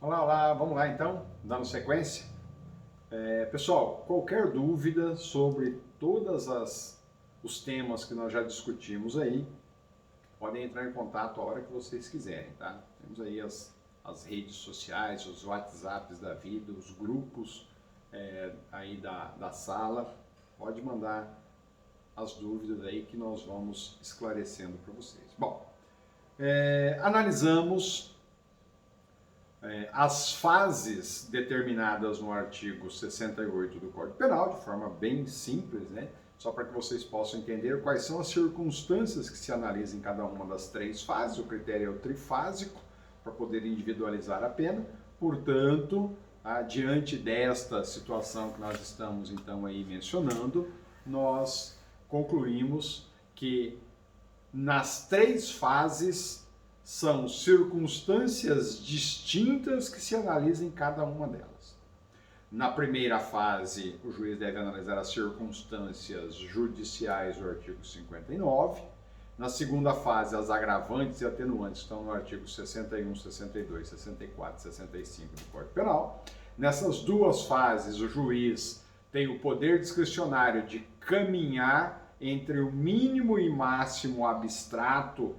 Olá, olá, vamos lá então, dando sequência. Pessoal, qualquer dúvida sobre os temas que nós já discutimos aí, podem entrar em contato a hora que vocês quiserem, tá? Temos aí as redes sociais, os WhatsApps da vida, os grupos aí da sala. Pode mandar as dúvidas aí que nós vamos esclarecendo para vocês. Bom, analisamos as fases determinadas no artigo 68 do Código Penal, de forma bem simples, né? Só para que vocês possam entender quais são as circunstâncias que se analisam em cada uma das três fases. O critério é o trifásico, para poder individualizar a pena. Portanto, diante desta situação que nós estamos então aí mencionando, nós concluímos que nas três fases são circunstâncias distintas que se analisam em cada uma delas. Na primeira fase, o juiz deve analisar as circunstâncias judiciais do artigo 59. Na segunda fase, as agravantes e atenuantes estão no artigo 61, 62, 64 e 65 do Código Penal. Nessas duas fases, o juiz tem o poder discricionário de caminhar entre o mínimo e máximo abstrato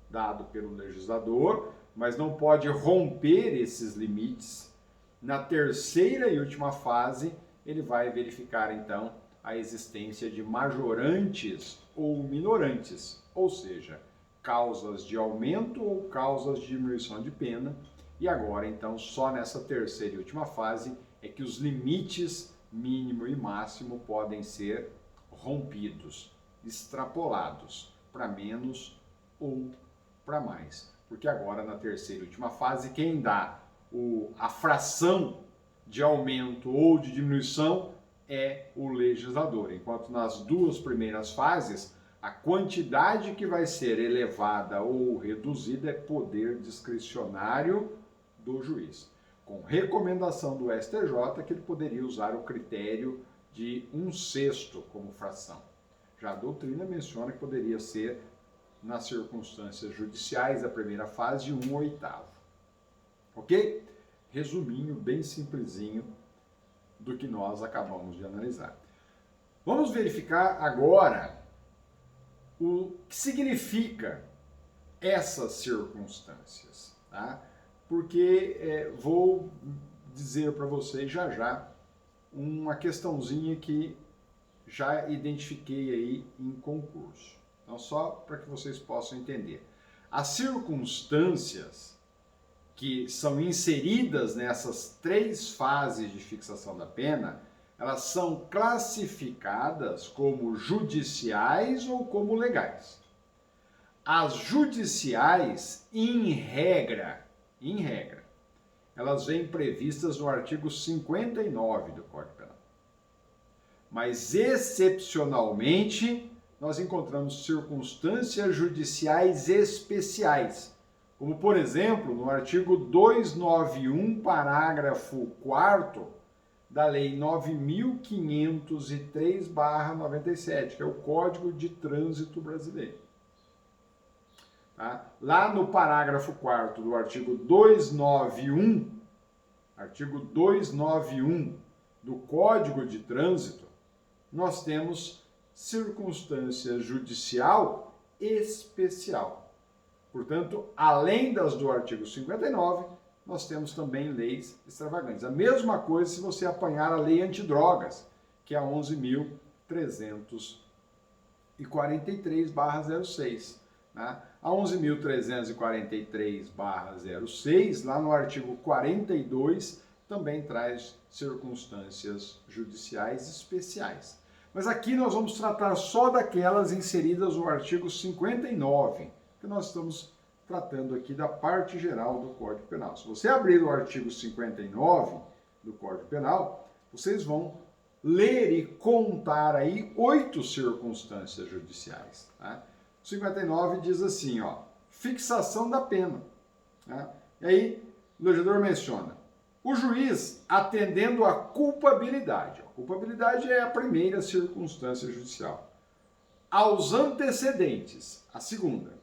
dado pelo legislador, mas não pode romper esses limites. Na terceira e última fase, ele vai verificar então a existência de majorantes ou minorantes, ou seja, causas de aumento ou causas de diminuição de pena. E agora, então, só nessa terceira e última fase é que os limites mínimo e máximo podem ser rompidos, extrapolados para menos ou para mais, porque agora na terceira e última fase quem dá a fração de aumento ou de diminuição é o legislador, enquanto nas duas primeiras fases a quantidade que vai ser elevada ou reduzida é poder discricionário do juiz, com recomendação do STJ que ele poderia usar o critério de 1/6 como fração. Já a doutrina menciona que poderia ser nas circunstâncias judiciais da primeira fase, 1/8. Ok? Resuminho bem simplesinho do que nós acabamos de analisar. Vamos verificar agora o que significa essas circunstâncias, tá? Porque vou dizer para vocês já uma questãozinha que já identifiquei aí em concurso. Então, só para que vocês possam entender. As circunstâncias que são inseridas nessas três fases de fixação da pena, elas são classificadas como judiciais ou como legais. As judiciais, em regra, elas vêm previstas no artigo 59 do Código Penal. Mas, excepcionalmente, nós encontramos circunstâncias judiciais especiais, como, por exemplo, no artigo 291, parágrafo 4º da Lei 9.503/97, que é o Código de Trânsito Brasileiro. Tá? Lá no parágrafo 4º do artigo 291 do Código de Trânsito, nós temos circunstância judicial especial. Portanto, além das do artigo 59, nós temos também leis extravagantes. A mesma coisa se você apanhar a lei antidrogas, que é a 11.343/06. Né? A 11.343/06, lá no artigo 42, também traz circunstâncias judiciais especiais. Mas aqui nós vamos tratar só daquelas inseridas no artigo 59, que nós estamos tratando aqui da parte geral do Código Penal. Se você abrir o artigo 59 do Código Penal, vocês vão ler e contar aí 8 circunstâncias judiciais. Tá? O 59 diz assim, ó, fixação da pena. Tá? E aí o legislador menciona, o juiz atendendo à culpabilidade. A culpabilidade é a primeira circunstância judicial. Aos antecedentes, a segunda.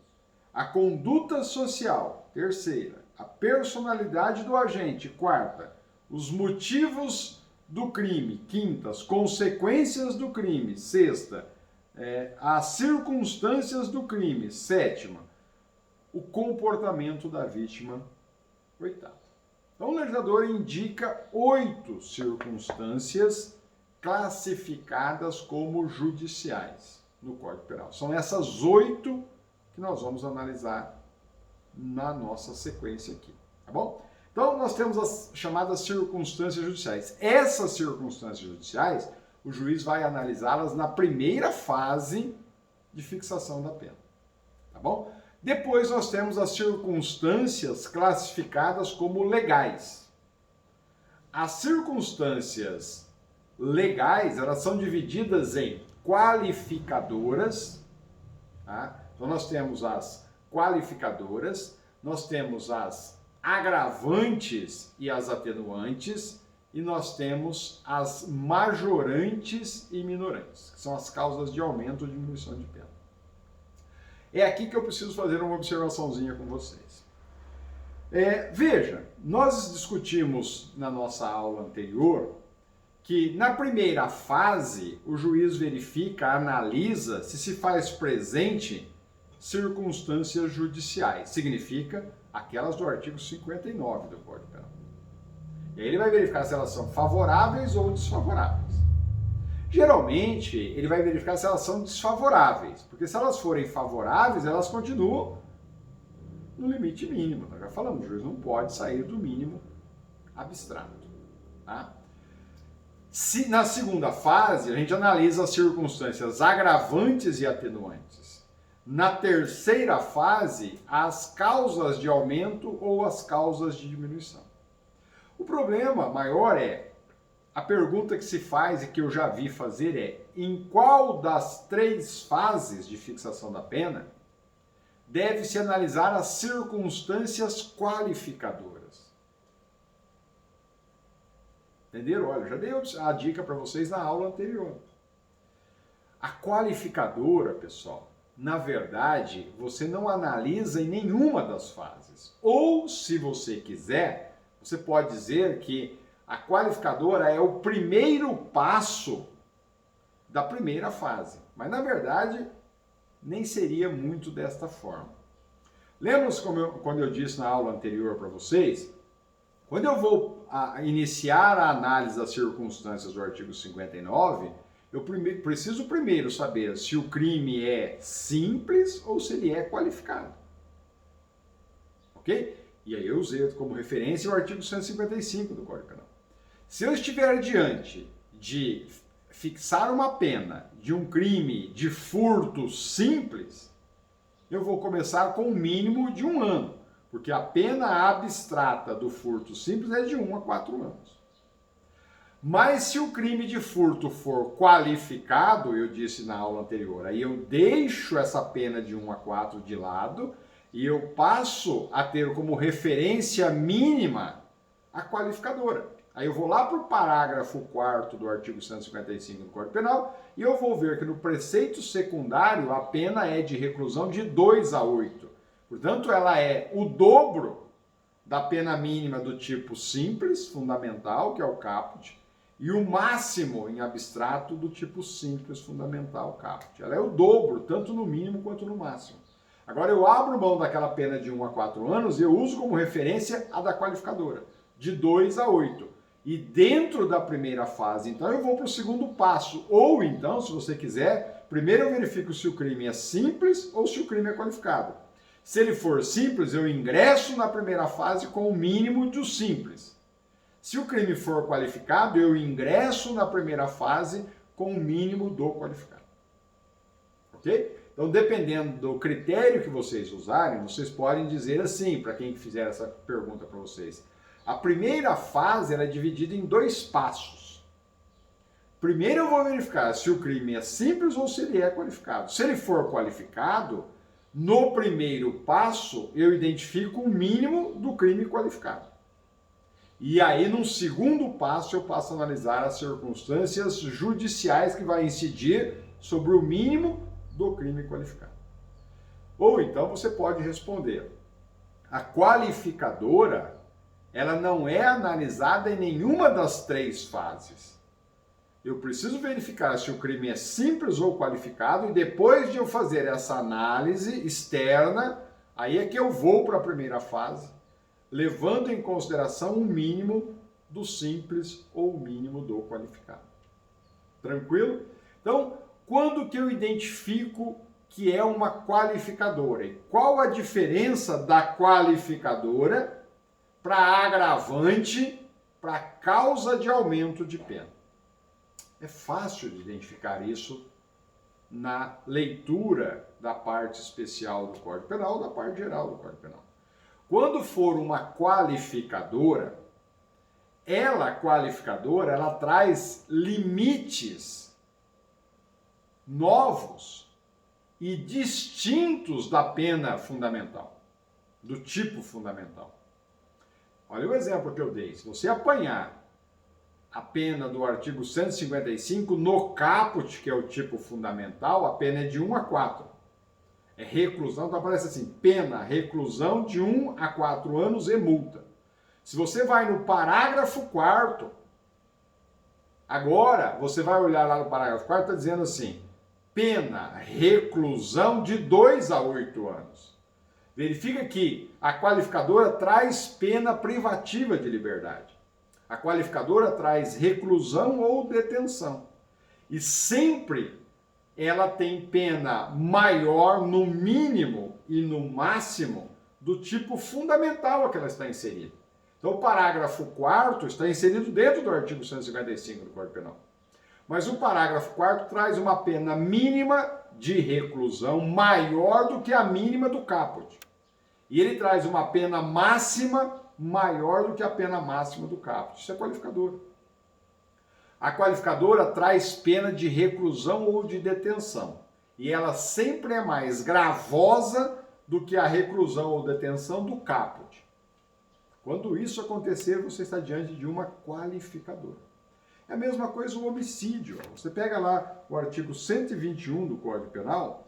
A conduta social, terceira. a personalidade do agente. Quarta, os motivos do crime. Quinta, as consequências do crime. Sexta, as circunstâncias do crime. Sétima, o comportamento da vítima. Oitava. Então, o legislador indica 8 circunstâncias classificadas como judiciais no Código Penal. São essas 8 que nós vamos analisar na nossa sequência aqui, tá bom? Então, nós temos as chamadas circunstâncias judiciais. Essas circunstâncias judiciais, o juiz vai analisá-las na primeira fase de fixação da pena, tá bom? Depois nós temos as circunstâncias classificadas como legais. As circunstâncias legais, elas são divididas em qualificadoras, tá? Então nós temos as qualificadoras, nós temos as agravantes e as atenuantes, e nós temos as majorantes e minorantes, que são as causas de aumento ou diminuição de pena. É aqui que eu preciso fazer uma observaçãozinha com vocês. Veja, nós discutimos na nossa aula anterior que na primeira fase o juiz verifica, analisa se faz presente circunstâncias judiciais. Significa aquelas do artigo 59 do Código Penal. E aí ele vai verificar se elas são favoráveis ou desfavoráveis. Geralmente, ele vai verificar se elas são desfavoráveis, porque se elas forem favoráveis, elas continuam no limite mínimo. Nós já falamos, o juiz não pode sair do mínimo abstrato. Tá? Na segunda fase, a gente analisa as circunstâncias agravantes e atenuantes. Na terceira fase, as causas de aumento ou as causas de diminuição. O problema maior a pergunta que se faz e que eu já vi fazer em qual das 3 fases de fixação da pena deve-se analisar as circunstâncias qualificadoras? Entenderam? Olha, já dei a dica para vocês na aula anterior. A qualificadora, pessoal, na verdade, você não analisa em nenhuma das fases. Ou, se você quiser, você pode dizer que a qualificadora é o primeiro passo da primeira fase. Mas, na verdade, nem seria muito desta forma. Lembra-se quando eu disse na aula anterior para vocês? Quando eu vou iniciar a análise das circunstâncias do artigo 59, eu preciso primeiro saber se o crime é simples ou se ele é qualificado. Ok? E aí eu usei como referência o artigo 155 do Código Penal. Se eu estiver diante de fixar uma pena de um crime de furto simples, eu vou começar com o mínimo de 1 ano, porque a pena abstrata do furto simples é de 1 a 4 anos. Mas se o crime de furto for qualificado, eu disse na aula anterior, aí eu deixo essa pena de 1 a 4 de lado e eu passo a ter como referência mínima a qualificadora. Aí eu vou lá para o parágrafo 4º do artigo 155 do Código Penal e eu vou ver que no preceito secundário a pena é de reclusão de 2 a 8. Portanto, ela é o dobro da pena mínima do tipo simples, fundamental, que é o caput, e o máximo em abstrato do tipo simples, fundamental, caput. Ela é o dobro, tanto no mínimo quanto no máximo. Agora eu abro mão daquela pena de 1 a 4 anos e eu uso como referência a da qualificadora, de 2 a 8. E dentro da primeira fase, então, eu vou para o segundo passo. Ou então, se você quiser, primeiro eu verifico se o crime é simples ou se o crime é qualificado. Se ele for simples, eu ingresso na primeira fase com o mínimo do simples. Se o crime for qualificado, eu ingresso na primeira fase com o mínimo do qualificado. Ok? Então, dependendo do critério que vocês usarem, vocês podem dizer assim, para quem fizer essa pergunta para vocês. A primeira fase ela é dividida em 2 passos. Primeiro eu vou verificar se o crime é simples ou se ele é qualificado. Se ele for qualificado, no primeiro passo eu identifico o mínimo do crime qualificado. E aí, no segundo passo, eu passo a analisar as circunstâncias judiciais que vai incidir sobre o mínimo do crime qualificado. Ou então você pode responder, a qualificadora, ela não é analisada em nenhuma das três fases. Eu preciso verificar se o crime é simples ou qualificado e depois de eu fazer essa análise externa, aí é que eu vou para a primeira fase, levando em consideração o mínimo do simples ou o mínimo do qualificado. Tranquilo? Então, quando que eu identifico que é uma qualificadora? E qual a diferença da qualificadora para agravante, para causa de aumento de pena? É fácil de identificar isso na leitura da parte especial do Código Penal, da parte geral do Código Penal. Quando for uma qualificadora, ela traz limites novos e distintos da pena fundamental, do tipo fundamental. Olha o exemplo que eu dei. Se você apanhar a pena do artigo 155 no caput, que é o tipo fundamental, a pena é de 1 a 4. É reclusão, então aparece assim, pena, reclusão de 1 a 4 anos e multa. Se você vai no parágrafo 4º, agora você vai olhar lá no parágrafo 4º, está dizendo assim, pena, reclusão de 2 a 8 anos. Verifica que a qualificadora traz pena privativa de liberdade. A qualificadora traz reclusão ou detenção. E sempre ela tem pena maior no mínimo e no máximo do tipo fundamental a que ela está inserida. Então o parágrafo 4º está inserido dentro do artigo 155 do Código Penal. Mas o parágrafo 4º traz uma pena mínima de reclusão maior do que a mínima do caput. E ele traz uma pena máxima maior do que a pena máxima do caput. Isso é qualificadora. A qualificadora traz pena de reclusão ou de detenção. E ela sempre é mais gravosa do que a reclusão ou detenção do caput. Quando isso acontecer, você está diante de uma qualificadora. É a mesma coisa o homicídio. Você pega lá o artigo 121 do Código Penal,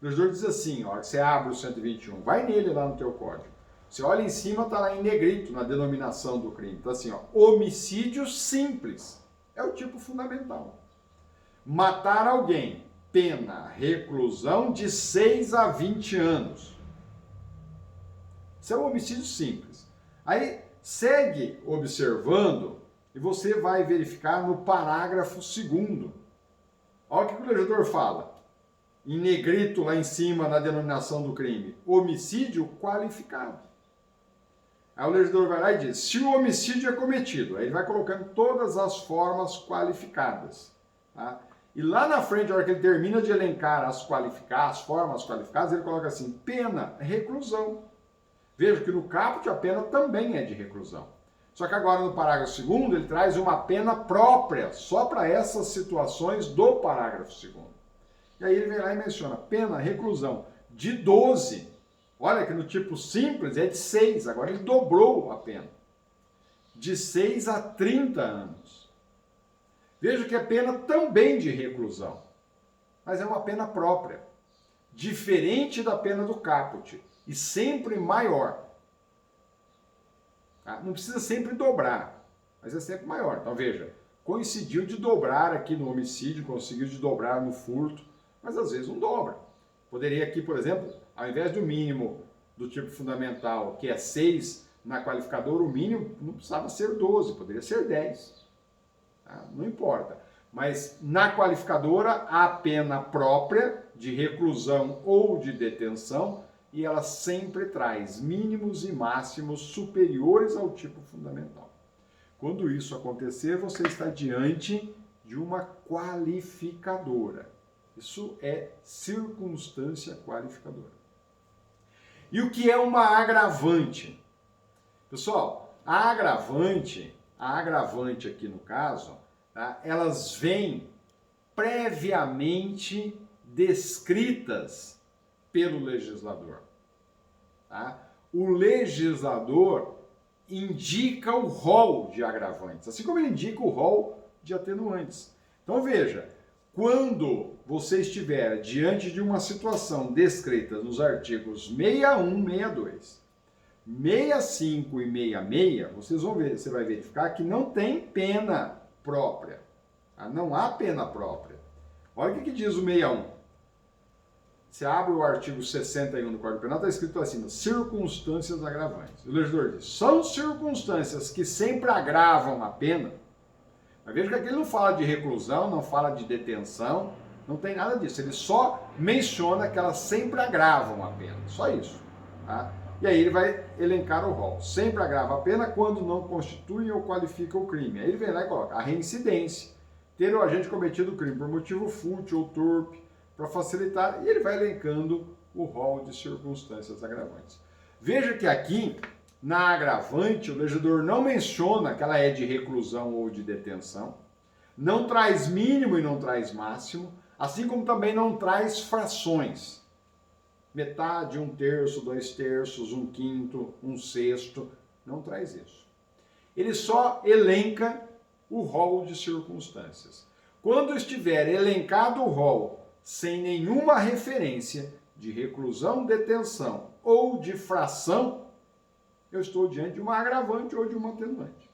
o legislador diz assim, ó, você abre o 121, vai nele lá no teu código. Você olha em cima, está lá em negrito, na denominação do crime. Está assim, ó, homicídio simples. É o tipo fundamental. Matar alguém, pena, reclusão de 6 a 20 anos. Isso é um homicídio simples. Aí, segue observando e você vai verificar no parágrafo 2º. Olha o que o legislador fala. Em negrito, lá em cima, na denominação do crime. Homicídio qualificado. Aí o legislador vai lá e diz, se o homicídio é cometido, aí ele vai colocando todas as formas qualificadas. Tá? E lá na frente, a hora que ele termina de elencar as formas qualificadas, ele coloca assim, pena, reclusão. Veja que no caput a pena também é de reclusão. Só que agora no parágrafo 2º ele traz uma pena própria, só para essas situações do parágrafo 2º. E aí ele vem lá e menciona, pena, reclusão de 12. Olha que no tipo simples é de 6, agora ele dobrou a pena. De 6 a 30 anos. Veja que é pena também de reclusão, mas é uma pena própria, diferente da pena do caput e sempre maior. Tá? Não precisa sempre dobrar, mas é sempre maior. Então veja, coincidiu de dobrar aqui no homicídio, conseguiu de dobrar no furto, mas às vezes não dobra. Poderia aqui, por exemplo, ao invés do mínimo do tipo fundamental, que é 6 na qualificadora, o mínimo não precisava ser 12, poderia ser 10. Tá? Não importa. Mas na qualificadora, há pena própria de reclusão ou de detenção e ela sempre traz mínimos e máximos superiores ao tipo fundamental. Quando isso acontecer, você está diante de uma qualificadora. Isso é circunstância qualificadora. E o que é uma agravante? Pessoal, a agravante aqui no caso, tá, elas vêm previamente descritas pelo legislador. Tá? O legislador indica o rol de agravantes, assim como ele indica o rol de atenuantes. Então veja, quando você estiver diante de uma situação descrita nos artigos 61, 62, 65 e 66, vocês vão ver, você vai verificar que não tem pena própria. Tá? Não há pena própria. Olha o que diz o 61. Você abre o artigo 61 do Código Penal, está escrito assim, circunstâncias agravantes. O legislador diz, são circunstâncias que sempre agravam a pena. Mas veja que aqui ele não fala de reclusão, não fala de detenção, não tem nada disso. Ele só menciona que elas sempre agravam a pena, só isso. Tá? E aí ele vai elencar o rol. Sempre agrava a pena quando não constituem ou qualificam o crime. Aí ele vem lá e coloca a reincidência, ter o agente cometido o crime por motivo fútil ou torpe, para facilitar, e ele vai elencando o rol de circunstâncias agravantes. Veja que aqui, na agravante, o legislador não menciona que ela é de reclusão ou de detenção, não traz mínimo e não traz máximo, assim como também não traz frações. Metade, 1/3, 2/3, 1/5, 1/6, não traz isso. Ele só elenca o rol de circunstâncias. Quando estiver elencado o rol sem nenhuma referência de reclusão, detenção ou de fração, eu estou diante de uma agravante ou de uma atenuante.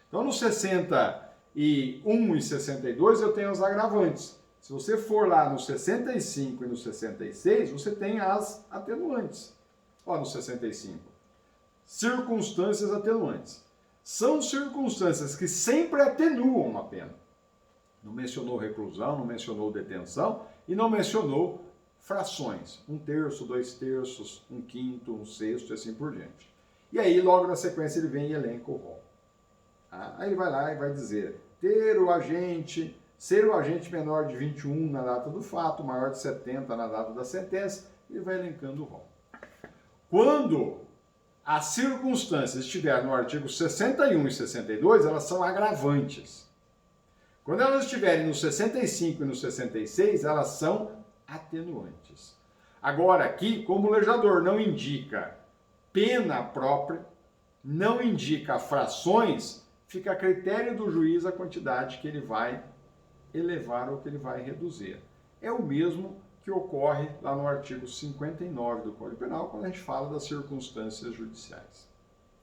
Então, no 61 e 62, eu tenho as agravantes. Se você for lá no 65 e no 66, você tem as atenuantes. Ó, no 65, circunstâncias atenuantes. São circunstâncias que sempre atenuam a pena. Não mencionou reclusão, não mencionou detenção e não mencionou frações. 1/3, 2/3, 1/5, 1/6 e assim por diante. E aí, logo na sequência, ele vem e elenca o rol. Aí ele vai lá e vai dizer, ser o agente menor de 21 na data do fato, maior de 70 na data da sentença, e vai elencando o rol. Quando as circunstâncias estiverem no artigo 61 e 62, elas são agravantes. Quando elas estiverem no 65 e no 66, elas são atenuantes. Agora aqui, como o legislador não indica pena própria, não indica frações, fica a critério do juiz a quantidade que ele vai elevar ou que ele vai reduzir. É o mesmo que ocorre lá no artigo 59 do Código Penal, quando a gente fala das circunstâncias judiciais.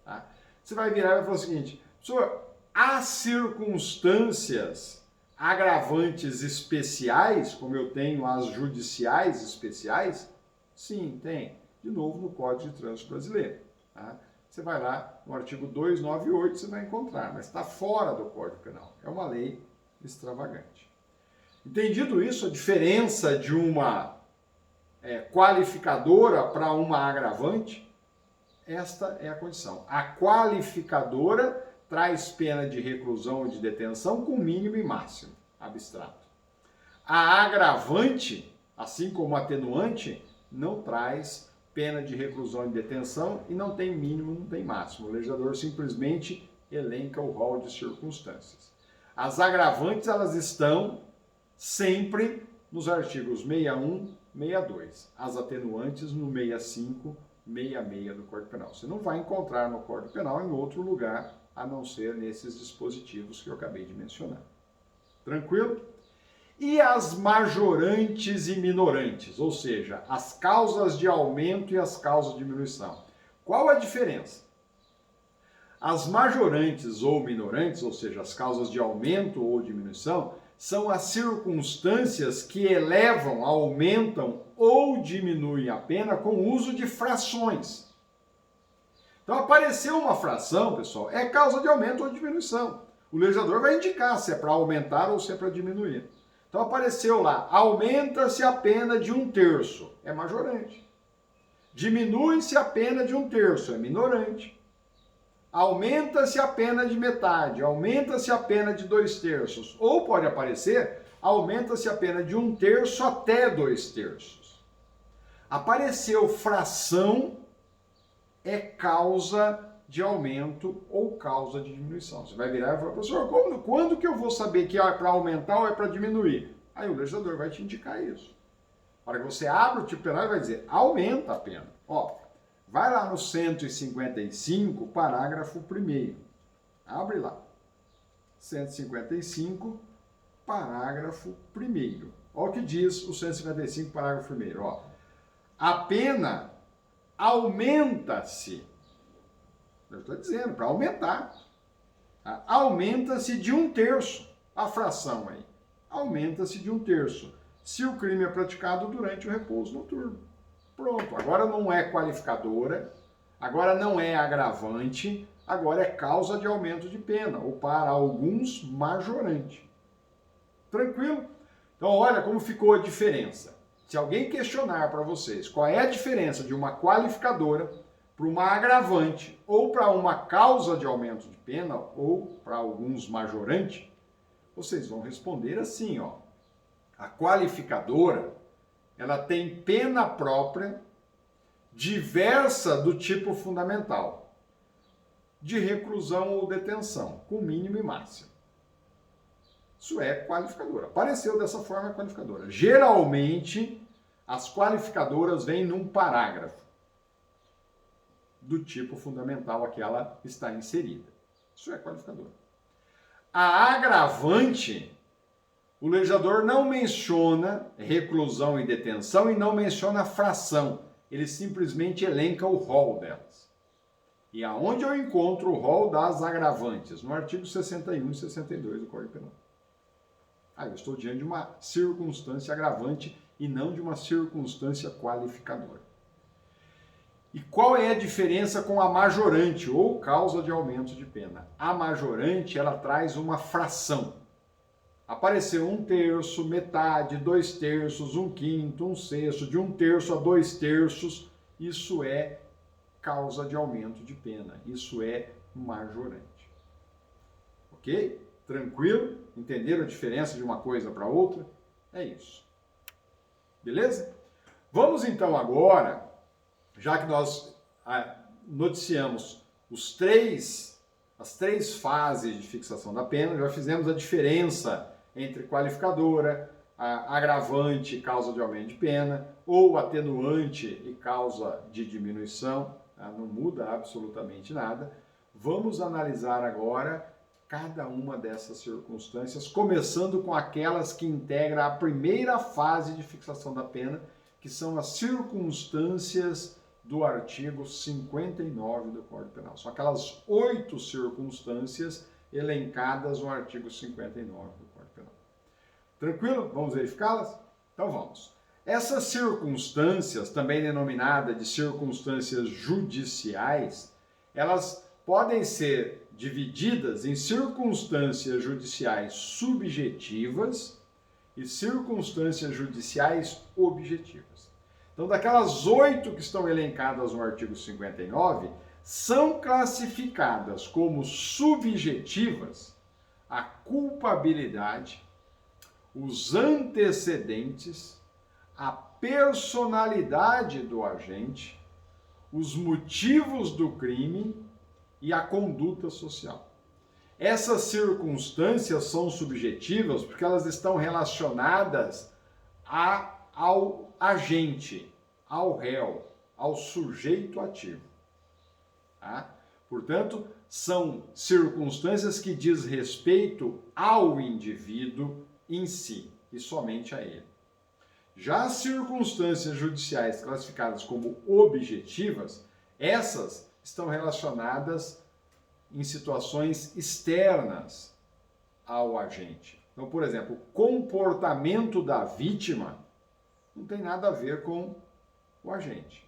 Tá? Você vai virar e vai falar o seguinte, professor, há circunstâncias agravantes especiais, como eu tenho as judiciais especiais? Sim, tem. De novo, no Código de Trânsito Brasileiro. Tá? Você vai lá no artigo 298, você vai encontrar, mas está fora do Código Penal. É uma lei extravagante. Entendido isso, a diferença de uma qualificadora para uma agravante, esta é a condição. A qualificadora traz pena de reclusão ou de detenção com mínimo e máximo, abstrato. A agravante, assim como a atenuante, não traz pena de reclusão e detenção e não tem mínimo, não tem máximo. O legislador simplesmente elenca o rol de circunstâncias. As agravantes, elas estão sempre nos artigos 61, 62. As atenuantes no 65, 66 do Código Penal. Você não vai encontrar no Código Penal em outro lugar a não ser nesses dispositivos que eu acabei de mencionar. Tranquilo? E as majorantes e minorantes, ou seja, as causas de aumento e as causas de diminuição. Qual a diferença? As majorantes ou minorantes, ou seja, as causas de aumento ou diminuição, são as circunstâncias que elevam, aumentam ou diminuem a pena com o uso de frações. Então, apareceu uma fração, pessoal, é causa de aumento ou diminuição. O legislador vai indicar se é para aumentar ou se é para diminuir. Então, apareceu lá, aumenta-se a pena de 1/3, é majorante. Diminui-se a pena de 1/3, é minorante. Aumenta-se a pena de metade, aumenta-se a pena de 2/3. Ou pode aparecer, aumenta-se a pena de 1/3 até 2/3. Apareceu fração, é causa de aumento ou causa de diminuição. Você vai virar e falar, professor, quando que eu vou saber que é para aumentar ou é para diminuir? Aí o legislador vai te indicar isso. Na hora que você abre o tipo penal, ele vai dizer, aumenta a pena. Ó, vai lá no 155, parágrafo 1º. Abre lá. 155, parágrafo 1º. Olha o que diz o 155, parágrafo 1º. Ó, a pena aumenta-se Eu estou dizendo, para aumentar. Tá? Aumenta-se de 1/3 a fração aí. Aumenta-se de 1/3 se o crime é praticado durante o repouso noturno. Pronto, agora não é qualificadora, agora não é agravante, agora é causa de aumento de pena, ou para alguns, majorante. Tranquilo? Então olha como ficou a diferença. Se alguém questionar para vocês qual é a diferença de uma qualificadora para uma agravante ou para uma causa de aumento de pena ou para alguns majorante, vocês vão responder assim, ó. A qualificadora, ela tem pena própria diversa do tipo fundamental, de reclusão ou detenção, com mínimo e máximo. Isso é qualificadora. Apareceu dessa forma a qualificadora. Geralmente, as qualificadoras vêm num parágrafo do tipo fundamental a que ela está inserida. Isso é qualificadora. A agravante, o legislador não menciona reclusão e detenção e não menciona fração. Ele simplesmente elenca o rol delas. E aonde eu encontro o rol das agravantes? No artigo 61 e 62 do Código Penal. Eu estou diante de uma circunstância agravante e não de uma circunstância qualificadora. E qual é a diferença com a majorante ou causa de aumento de pena? A majorante, ela traz uma fração. Apareceu 1/3, metade, 2/3, 1/5, 1/6, de 1/3 a 2/3, isso é causa de aumento de pena, isso é majorante. Ok? Tranquilo? Entenderam a diferença de uma coisa para outra? É isso. Beleza? Vamos então agora, já que nós noticiamos as três fases de fixação da pena, já fizemos a diferença entre qualificadora, agravante e causa de aumento de pena, ou atenuante e causa de diminuição, não muda absolutamente nada. Vamos analisar agora cada uma dessas circunstâncias, começando com aquelas que integram a primeira fase de fixação da pena, que são as circunstâncias do artigo 59 do Código Penal. São aquelas 8 circunstâncias elencadas no artigo 59 do Código Penal. Tranquilo? Vamos verificá-las? Então vamos. Essas circunstâncias, também denominadas de circunstâncias judiciais, elas podem ser divididas em circunstâncias judiciais subjetivas e circunstâncias judiciais objetivas. Então, daquelas 8 que estão elencadas no artigo 59, são classificadas como subjetivas a culpabilidade, os antecedentes, a personalidade do agente, os motivos do crime e a conduta social. Essas circunstâncias são subjetivas porque elas estão relacionadas ao agente, ao réu, ao sujeito ativo. Tá? Portanto, são circunstâncias que diz respeito ao indivíduo em si e somente a ele. Já as circunstâncias judiciais classificadas como objetivas, essas estão relacionadas em situações externas ao agente. Então, por exemplo, o comportamento da vítima não tem nada a ver com o agente.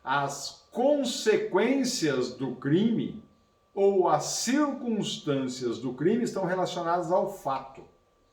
As consequências do crime ou as circunstâncias do crime estão relacionadas ao fato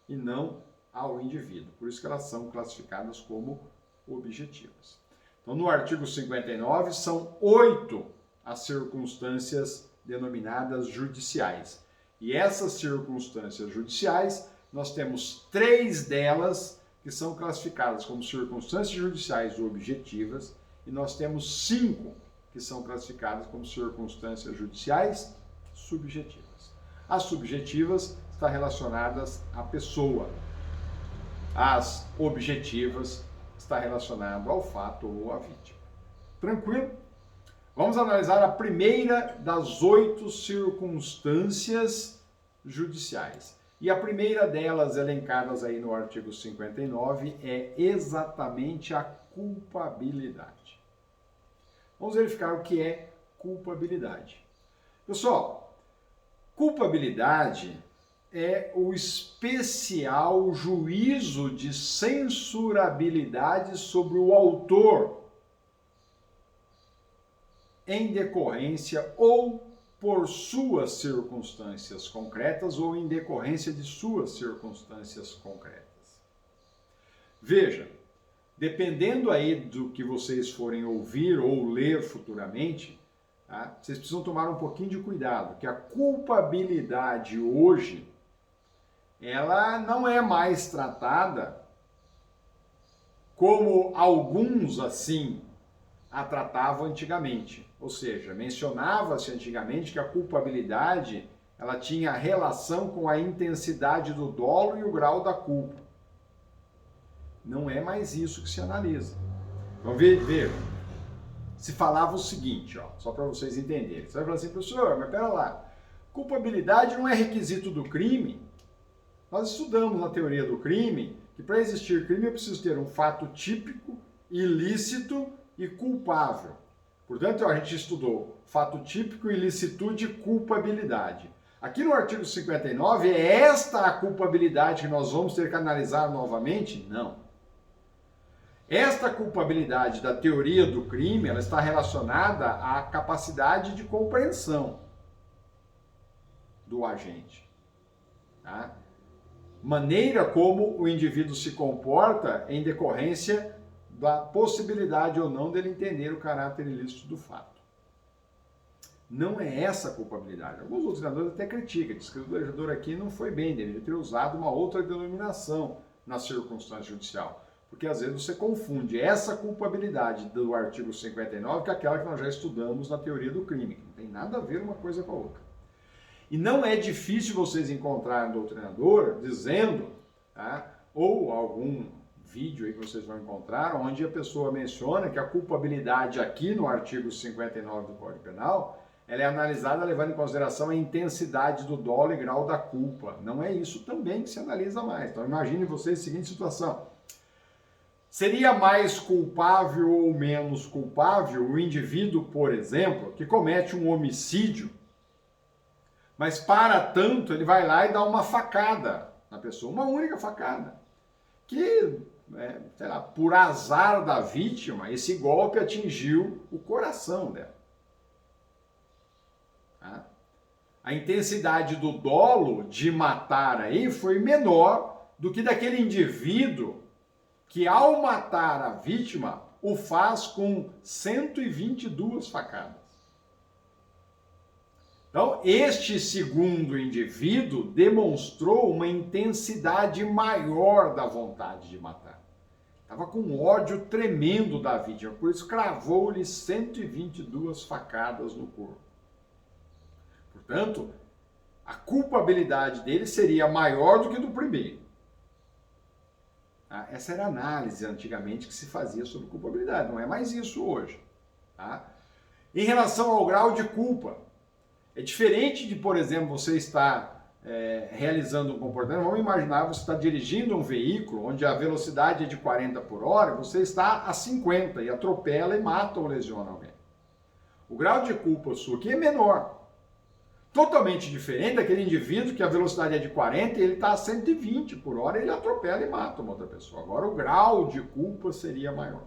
e não ao indivíduo. Por isso que elas são classificadas como objetivas. Então, no artigo 59, são 8 as circunstâncias denominadas judiciais. E essas circunstâncias judiciais, nós temos 3 delas que são classificadas como circunstâncias judiciais objetivas e nós temos 5 que são classificadas como circunstâncias judiciais subjetivas. As subjetivas estão relacionadas à pessoa. As objetivas estão relacionadas ao fato ou à vítima. Tranquilo? Vamos analisar a primeira das 8 circunstâncias judiciais. E a primeira delas, elencadas aí no artigo 59, é exatamente a culpabilidade. Vamos verificar o que é culpabilidade. Pessoal, culpabilidade é o especial juízo de censurabilidade sobre o autor em decorrência ou por suas circunstâncias concretas ou em decorrência de suas circunstâncias concretas. Veja, dependendo aí do que vocês forem ouvir ou ler futuramente, tá? Vocês precisam tomar um pouquinho de cuidado, que a culpabilidade hoje, ela não é mais tratada como alguns assim a tratavam antigamente. Ou seja, mencionava-se antigamente que a culpabilidade ela tinha relação com a intensidade do dolo e o grau da culpa. Não é mais isso que se analisa. Então, veja, se falava o seguinte, ó, só para vocês entenderem. Você vai falar assim, professor, mas pera lá, culpabilidade não é requisito do crime? Nós estudamos na teoria do crime que para existir crime eu preciso ter um fato típico, ilícito e culpável. Portanto, a gente estudou fato típico, ilicitude e culpabilidade. Aqui no artigo 59, é esta a culpabilidade que nós vamos ter que analisar novamente? Não. Esta culpabilidade da teoria do crime, ela está relacionada à capacidade de compreensão do agente. Tá? Maneira como o indivíduo se comporta em decorrência da possibilidade ou não dele entender o caráter ilícito do fato. Não é essa a culpabilidade. Alguns doutrinadores até criticam, diz que o legislador aqui não foi bem, deveria ter usado uma outra denominação na circunstância judicial. Porque às vezes você confunde essa culpabilidade do artigo 59 com aquela que nós já estudamos na teoria do crime, que não tem nada a ver uma coisa com a outra. E não é difícil vocês encontrarem um doutrinador dizendo, tá, ou algum vídeo aí que vocês vão encontrar, onde a pessoa menciona que a culpabilidade aqui no artigo 59 do Código Penal, ela é analisada levando em consideração a intensidade do dolo e grau da culpa. Não é isso também que se analisa mais. Então imagine vocês a seguinte situação. Seria mais culpável ou menos culpável o indivíduo, por exemplo, que comete um homicídio, mas para tanto ele vai lá e dá uma facada na pessoa, uma única facada, que, sei lá, por azar da vítima, esse golpe atingiu o coração dela. Tá? A intensidade do dolo de matar aí foi menor do que daquele indivíduo que ao matar a vítima o faz com 122 facadas. Então, este segundo indivíduo demonstrou uma intensidade maior da vontade de matar. Estava com ódio tremendo da vítima, por isso cravou-lhe 122 facadas no corpo. Portanto, a culpabilidade dele seria maior do que do primeiro. Tá? Essa era a análise antigamente que se fazia sobre culpabilidade, não é mais isso hoje. Tá? Em relação ao grau de culpa, é diferente de, por exemplo, você estar realizando um comportamento. Vamos imaginar, você está dirigindo um veículo onde a velocidade é de 40 por hora, você está a 50 e atropela e mata ou lesiona alguém. O grau de culpa sua aqui é menor. Totalmente diferente daquele indivíduo que a velocidade é de 40 e ele está a 120 por hora e ele atropela e mata uma outra pessoa. Agora o grau de culpa seria maior.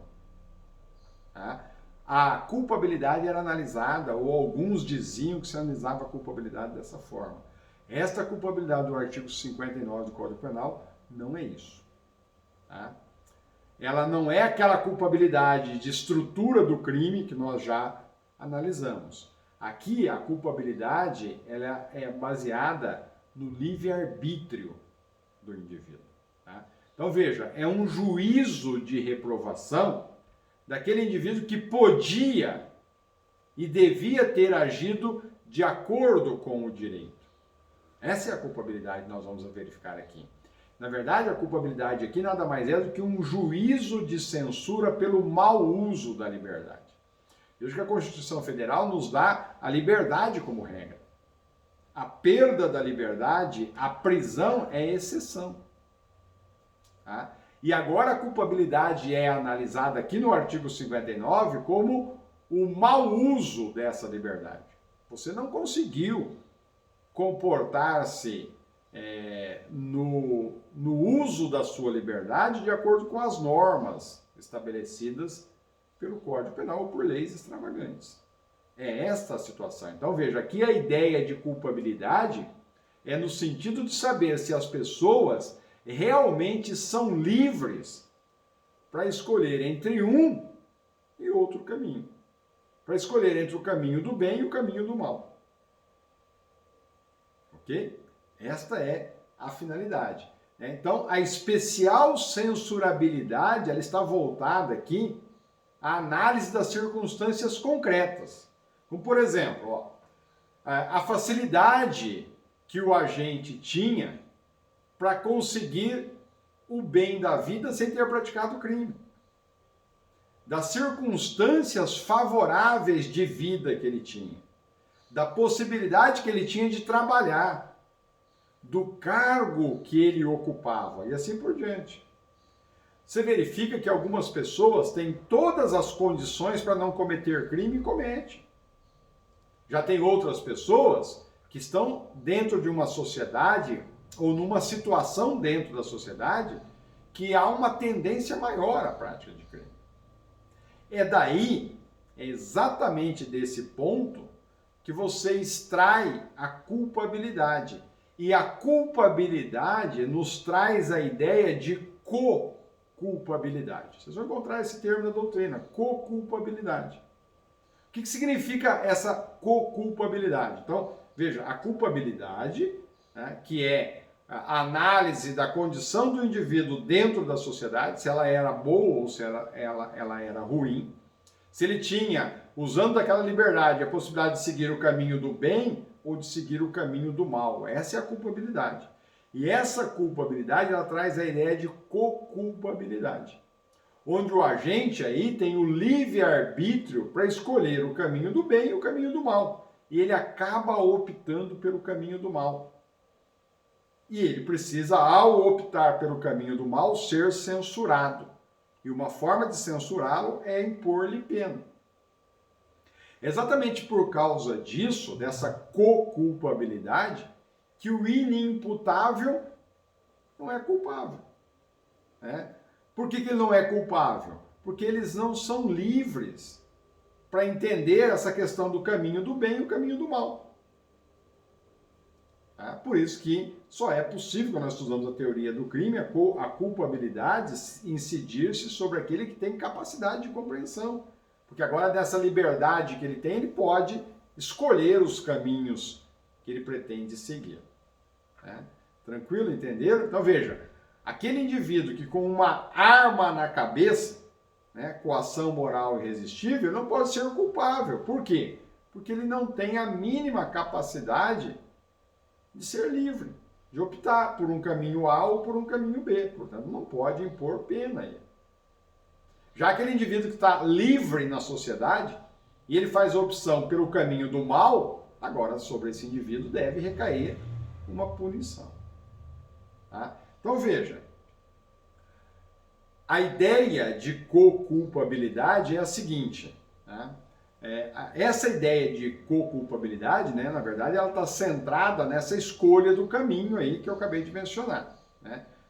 Tá? A culpabilidade era analisada, ou alguns diziam que se analisava a culpabilidade dessa forma. Esta culpabilidade do artigo 59 do Código Penal não é isso. Tá? Ela não é aquela culpabilidade de estrutura do crime que nós já analisamos. Aqui a culpabilidade ela é baseada no livre-arbítrio do indivíduo. Tá? Então veja, é um juízo de reprovação daquele indivíduo que podia e devia ter agido de acordo com o direito. Essa é a culpabilidade que nós vamos verificar aqui. Na verdade, a culpabilidade aqui nada mais é do que um juízo de censura pelo mau uso da liberdade. Veja que a Constituição Federal nos dá a liberdade como regra. A perda da liberdade, a prisão é exceção. Tá? E agora a culpabilidade é analisada aqui no artigo 59 como o mau uso dessa liberdade. Você não conseguiu comportar-se no uso da sua liberdade de acordo com as normas estabelecidas pelo Código Penal ou por leis extravagantes. É esta a situação. Então, veja, aqui a ideia de culpabilidade é no sentido de saber se as pessoas realmente são livres para escolher entre um e outro caminho. Para escolher entre o caminho do bem e o caminho do mal. Ok? Esta é a finalidade. Então, a especial censurabilidade, ela está voltada aqui à análise das circunstâncias concretas. Como, por exemplo, a facilidade que o agente tinha para conseguir o bem da vida sem ter praticado o crime. Das circunstâncias favoráveis de vida que ele tinha. Da possibilidade que ele tinha de trabalhar. Do cargo que ele ocupava e assim por diante. Você verifica que algumas pessoas têm todas as condições para não cometer crime e comete. Já tem outras pessoas que estão dentro de uma sociedade ou numa situação dentro da sociedade que há uma tendência maior à prática de crime. É exatamente desse ponto que você extrai a culpabilidade. E a culpabilidade nos traz a ideia de co-culpabilidade. Vocês vão encontrar esse termo na doutrina, co-culpabilidade. O que significa essa co-culpabilidade? Então, veja, a culpabilidade, né, que é a análise da condição do indivíduo dentro da sociedade, se ela era boa ou se ela era ruim, se ele tinha, usando daquela liberdade, a possibilidade de seguir o caminho do bem ou de seguir o caminho do mal. Essa é a culpabilidade. E essa culpabilidade, ela traz a ideia de co-culpabilidade, onde o agente aí tem o livre-arbítrio para escolher o caminho do bem e o caminho do mal. E ele acaba optando pelo caminho do mal. E ele precisa, ao optar pelo caminho do mal, ser censurado. E uma forma de censurá-lo é impor-lhe pena. Exatamente por causa disso, dessa co-culpabilidade, que o inimputável não é culpável. Né? Por que ele não é culpável? Porque eles não são livres para entender essa questão do caminho do bem e o caminho do mal. Por isso que só é possível, quando nós estudamos a teoria do crime, a culpabilidade incidir-se sobre aquele que tem capacidade de compreensão. Porque agora, dessa liberdade que ele tem, ele pode escolher os caminhos que ele pretende seguir. Tranquilo? Entenderam? Então veja, aquele indivíduo que com uma arma na cabeça, coação moral irresistível, não pode ser culpável. Por quê? Porque ele não tem a mínima capacidade de ser livre, de optar por um caminho A ou por um caminho B. Portanto, não pode impor pena aí. Já aquele indivíduo que está livre na sociedade e ele faz a opção pelo caminho do mal, agora sobre esse indivíduo deve recair uma punição. Então veja, a ideia de co-culpabilidade é a seguinte, essa ideia de co-culpabilidade, na verdade, ela está centrada nessa escolha do caminho aí que eu acabei de mencionar.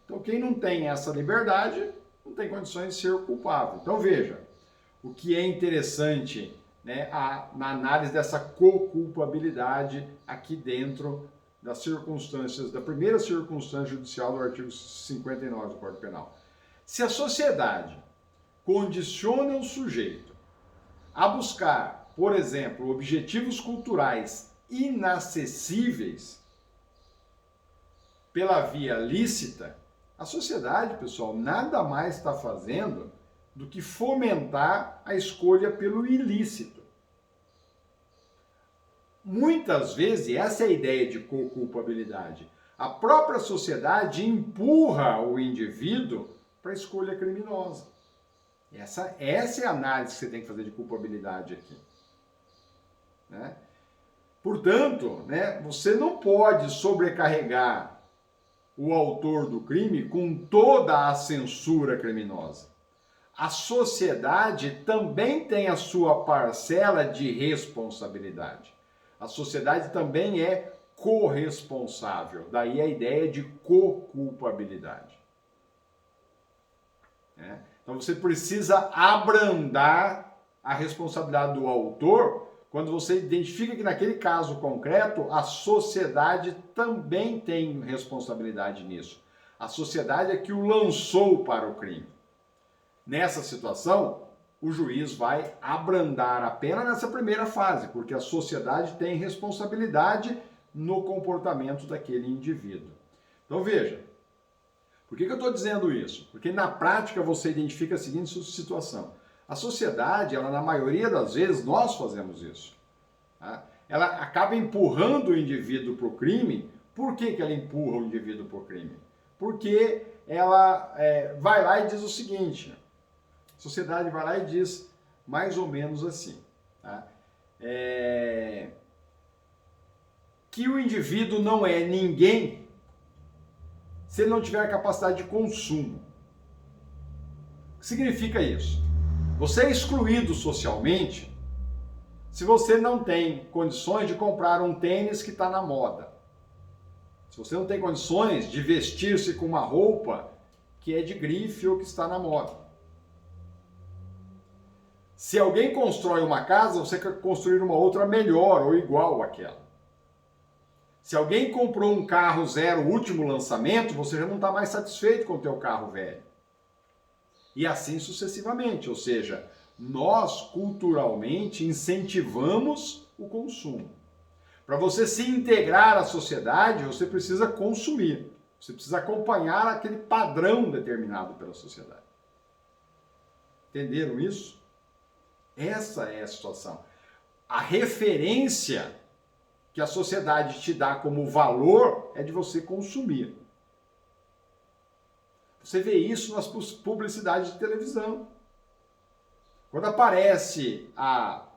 Então quem não tem essa liberdade não tem condições de ser culpável. Então veja, o que é interessante na análise dessa co-culpabilidade aqui dentro das circunstâncias, da primeira circunstância judicial do artigo 59 do Código Penal. Se a sociedade condiciona o sujeito a buscar, por exemplo, objetivos culturais inacessíveis pela via lícita, a sociedade, pessoal, nada mais está fazendo do que fomentar a escolha pelo ilícito. Muitas vezes, e essa é a ideia de co-culpabilidade, a própria sociedade empurra o indivíduo para a escolha criminosa. Essa é a análise que você tem que fazer de culpabilidade aqui. Portanto, você não pode sobrecarregar o autor do crime com toda a censura criminosa. A sociedade também tem a sua parcela de responsabilidade. A sociedade também é corresponsável. Daí a ideia de co-culpabilidade. Então você precisa abrandar a responsabilidade do autor quando você identifica que naquele caso concreto a sociedade também tem responsabilidade nisso. A sociedade é que o lançou para o crime. Nessa situação, o juiz vai abrandar a pena nessa primeira fase, porque a sociedade tem responsabilidade no comportamento daquele indivíduo. Então veja, por que eu estou dizendo isso? Porque na prática você identifica a seguinte situação. A sociedade, ela na maioria das vezes, nós fazemos isso. Tá? Ela acaba empurrando o indivíduo para o crime. Por que ela empurra o indivíduo para o crime? Porque ela vai lá e diz o seguinte, a sociedade vai lá e diz mais ou menos assim, tá? Que o indivíduo não é ninguém se ele não tiver capacidade de consumo. O que significa isso? Você é excluído socialmente se você não tem condições de comprar um tênis que está na moda. Se você não tem condições de vestir-se com uma roupa que é de grife ou que está na moda. Se alguém constrói uma casa, você quer construir uma outra melhor ou igual àquela. Se alguém comprou um carro zero, último lançamento, você já não está mais satisfeito com o teu carro velho. E assim sucessivamente, ou seja, nós culturalmente incentivamos o consumo. Para você se integrar à sociedade, você precisa consumir. Você precisa acompanhar aquele padrão determinado pela sociedade. Entenderam isso? Essa é a situação. A referência que a sociedade te dá como valor é de você consumir. Você vê isso nas publicidades de televisão. Quando aparece a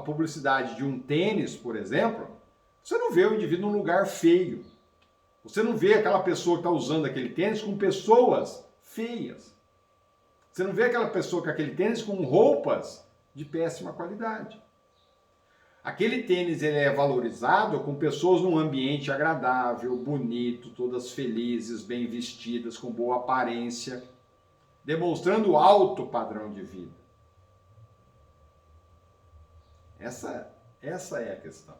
publicidade de um tênis, por exemplo, você não vê o indivíduo num lugar feio. Você não vê aquela pessoa que está usando aquele tênis com pessoas feias. Você não vê aquela pessoa com aquele tênis com roupas de péssima qualidade. Aquele tênis ele é valorizado com pessoas num ambiente agradável, bonito, todas felizes, bem vestidas, com boa aparência, demonstrando alto padrão de vida. Essa é a questão.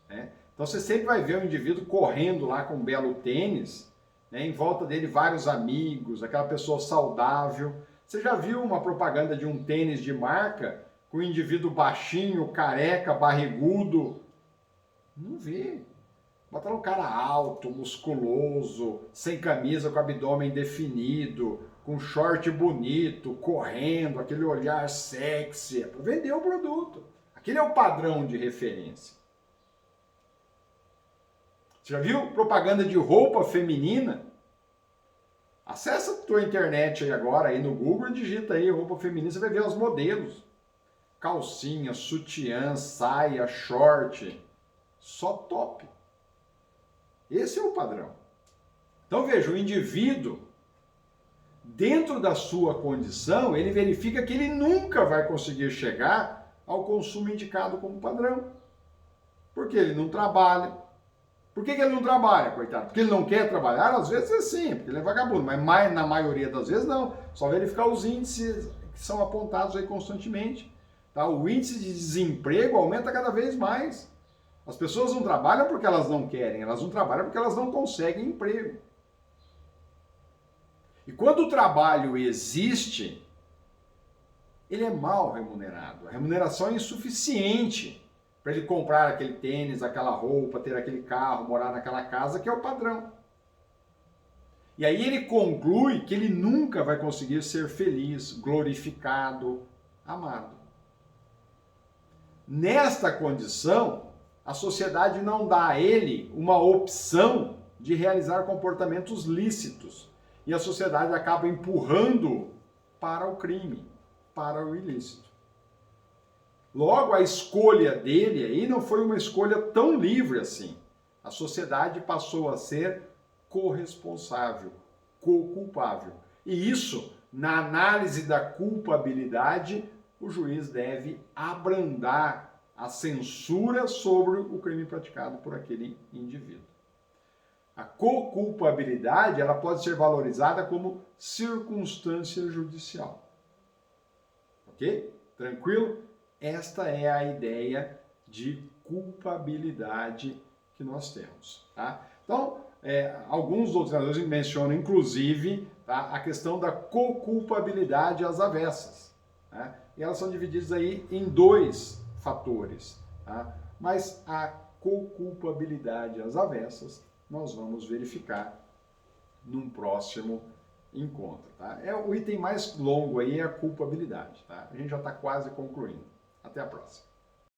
Né? Então você sempre vai ver um indivíduo correndo lá com um belo tênis, né? Em volta dele vários amigos, aquela pessoa saudável. Você já viu uma propaganda de um tênis de marca com um indivíduo baixinho, careca, barrigudo? Não vê. Botaram um cara alto, musculoso, sem camisa, com abdômen definido, com short bonito, correndo, aquele olhar sexy, para vender o produto. Aquele é o padrão de referência. Você já viu propaganda de roupa feminina? Acessa a tua internet aí agora, aí no Google, e digita aí roupa feminina, você vai ver os modelos. Calcinha, sutiã, saia, short, só top. Esse é o padrão. Então veja, o indivíduo, dentro da sua condição, ele verifica que ele nunca vai conseguir chegar ao consumo indicado como padrão. Porque ele não trabalha. Por que ele não trabalha, coitado? Porque ele não quer trabalhar? Às vezes é sim, porque ele é vagabundo, mas na maioria das vezes não. Só verificar os índices que são apontados aí constantemente. Tá? O índice de desemprego aumenta cada vez mais. As pessoas não trabalham porque elas não querem, elas não trabalham porque elas não conseguem emprego. E quando o trabalho existe, ele é mal remunerado. A remuneração é insuficiente para ele comprar aquele tênis, aquela roupa, ter aquele carro, morar naquela casa, que é o padrão. E aí ele conclui que ele nunca vai conseguir ser feliz, glorificado, amado. Nesta condição, a sociedade não dá a ele uma opção de realizar comportamentos lícitos. E a sociedade acaba empurrando para o crime, para o ilícito. Logo, a escolha dele aí não foi uma escolha tão livre assim. A sociedade passou a ser corresponsável, co-culpável. E isso, na análise da culpabilidade, o juiz deve abrandar a censura sobre o crime praticado por aquele indivíduo. A co-culpabilidade, ela pode ser valorizada como circunstância judicial. Ok? Tranquilo? Esta é a ideia de culpabilidade que nós temos. Tá? Então, alguns doutrinadores mencionam, inclusive, tá, a questão da co-culpabilidade às avessas. Tá? E elas são divididas aí em dois fatores. Tá? Mas a co-culpabilidade às avessas nós vamos verificar num próximo encontro. Tá? O item mais longo aí é a culpabilidade. Tá? A gente já está quase concluindo. Até a próxima.